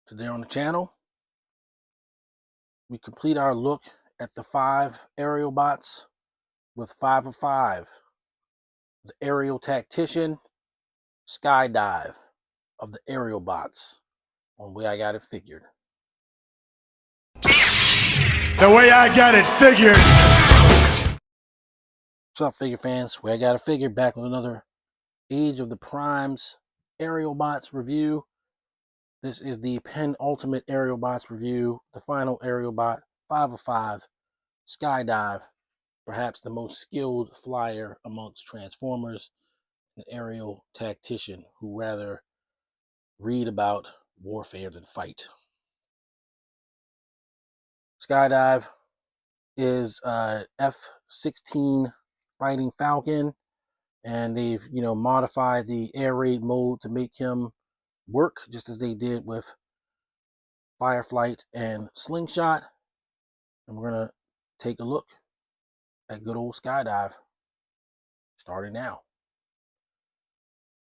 Today on the channel, we complete our look at the 5 aerial bots with 5 of 5. The aerial tactician, Skydive of the Aerialbots, on way I got it figured. The way I got it figured. What's up, figure fans? Way I got it figured, back with another Age of the Primes Aerialbots review. This is the penultimate Aerialbots review, the final Aerialbot, 5 of 5, Skydive, perhaps the most skilled flyer amongst Transformers, an aerial tactician who rather read about warfare than fight. Skydive is F-16 Fighting Falcon, and they've modified the air raid mode to make him work just as they did with Fireflight and Slingshot. And we're gonna take a look at good old Skydive starting now.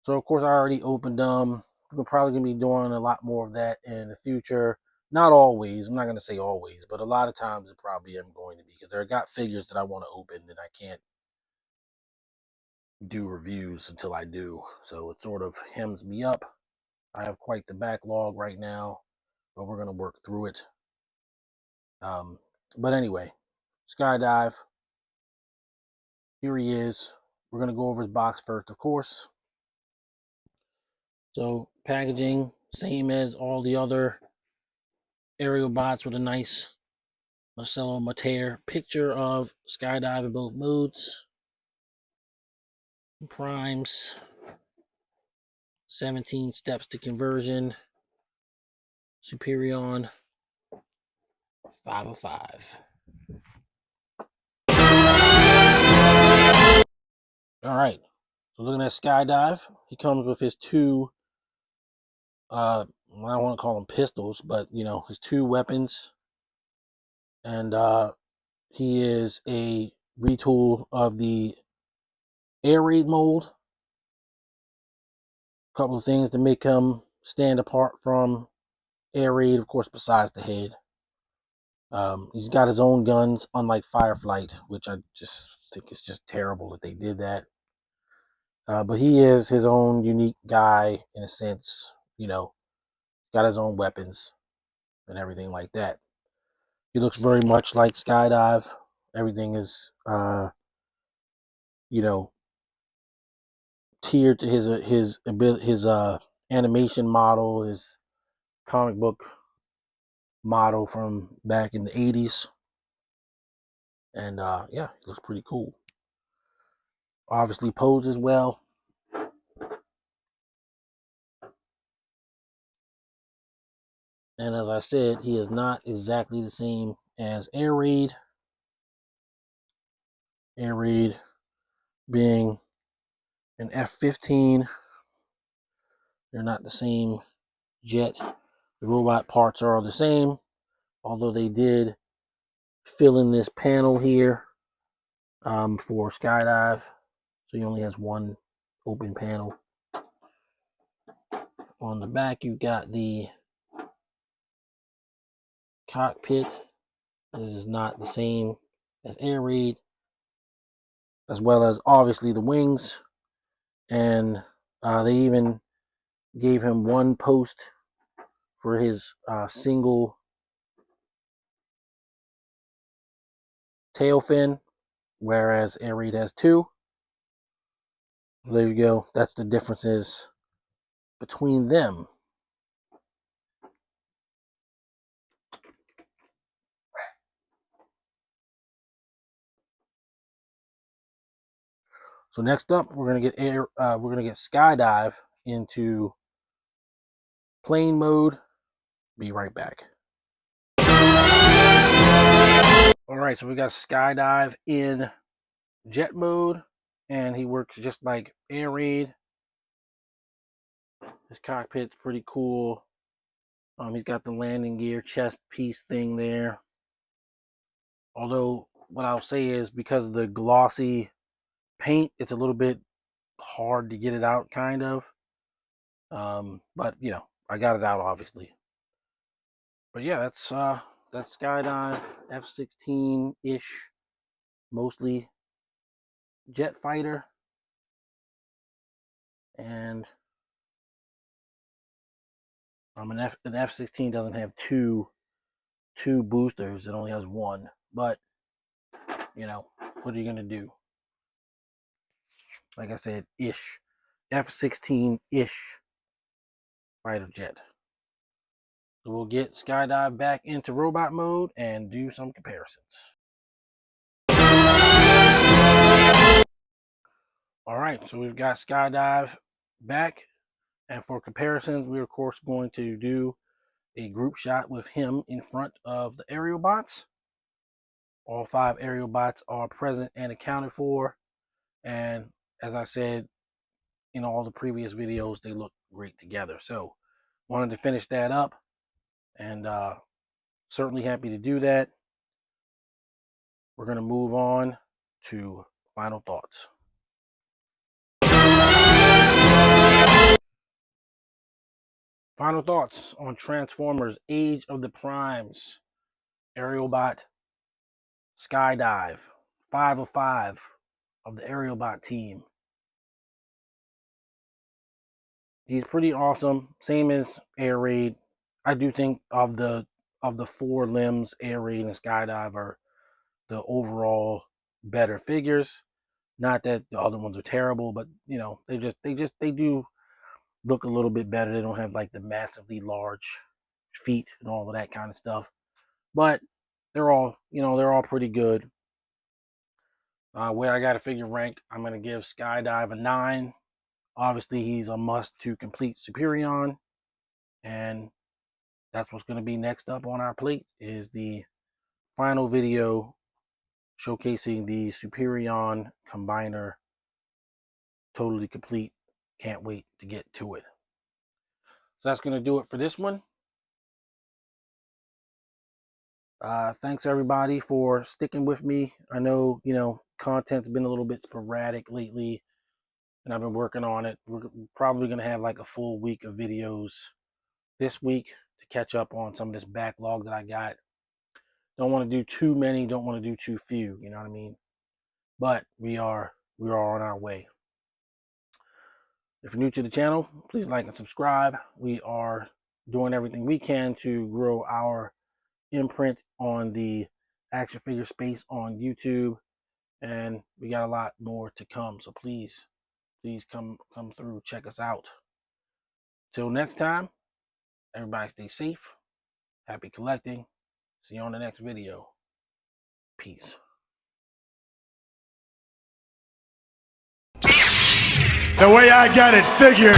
So of course I already opened them. We're probably gonna be doing a lot more of that in the future. Not always, I'm not gonna say always, but a lot of times it probably am going to be, because there got figures that I want to open and I can't do reviews until I do. So it sort of hems me up. I have quite the backlog right now, but we're gonna work through it. But anyway, Skydive, here he is. We're gonna go over his box first, of course. So packaging, same as all the other Aerialbots, with a nice Marcelo Mater picture of Skydive in both modes. Primes, 17 steps to conversion. Superion, 5 of 5. All right, so looking at Skydive, he comes with his two, I don't want to call them pistols, but his two weapons. And he is a retool of the air raid mode. A couple of things to make him stand apart from air raid, of course, besides the head. He's got his own guns, unlike Fireflight, which I just think is just terrible that they did that. But he is his own unique guy in a sense, got his own weapons and everything like that. He looks very much like Skydive. Everything is, tiered to his animation model, his comic book model from back in the 80s. And yeah, he looks pretty cool. Obviously poses well. And as I said, he is not exactly the same as Air Raid. Air Raid being an F-15. They're not the same jet. The robot parts are all the same, although they did fill in this panel here for Skydive. So he only has one open panel. On the back, you've got the cockpit. It is not the same as Air Raid, as well as obviously the wings. And they even gave him one post for his single tail fin, whereas Air Raid has two. So there you go. That's the differences between them. So next up, we're gonna get Skydive into plane mode. Be right back. All right, so we got Skydive in jet mode, and he works just like Air Raid. His cockpit's pretty cool. He's got the landing gear chest piece thing there. Although what I'll say is, because of the glossy paint, it's a little bit hard to get it out, kind of. But I got it out, obviously. But yeah, that's Skydive F-16-ish, mostly jet fighter, and an F-16 doesn't have two boosters; it only has one. But you know, what are you gonna do? Like I said, F-16-ish fighter jet. So we'll get Skydive back into robot mode and do some comparisons. All right, so we've got Skydive back, and for comparisons, we're of course going to do a group shot with him in front of the Aerialbots. All 5 Aerialbots are present and accounted for, and as I said in all the previous videos, they look great together. So wanted to finish that up, and certainly happy to do that. We're going to move on to final thoughts. Final thoughts on Transformers Age of the Primes. Aerialbot Skydive. 5 of 5 of the Aerialbot team. He's pretty awesome. Same as Air Raid. I do think of the 4 limbs, Air Raid and Skydive are the overall better figures. Not that the other ones are terrible, but you know, they do look a little bit better. They don't have like the massively large feet and all of that kind of stuff. But they're all pretty good. Where I got a figure rank, I'm gonna give Skydive a 9. Obviously, he's a must to complete Superion, and that's what's gonna be next up on our plate is the final video showcasing the Superion Combiner, totally complete. Can't wait to get to it. So that's gonna do it for this one. Thanks everybody for sticking with me. I know, content's been a little bit sporadic lately, and I've been working on it. We're probably going to have like a full week of videos this week to catch up on some of this backlog that I got. Don't want to do too many, don't want to do too few, you know what I mean? But we are on our way. If you're new to the channel, please like and subscribe. We are doing everything we can to grow our imprint on the action figure space on YouTube, and we got a lot more to come. So please come through, check us out. Till next time, everybody stay safe, happy collecting. See you on the next video. Peace. The way I got it figured.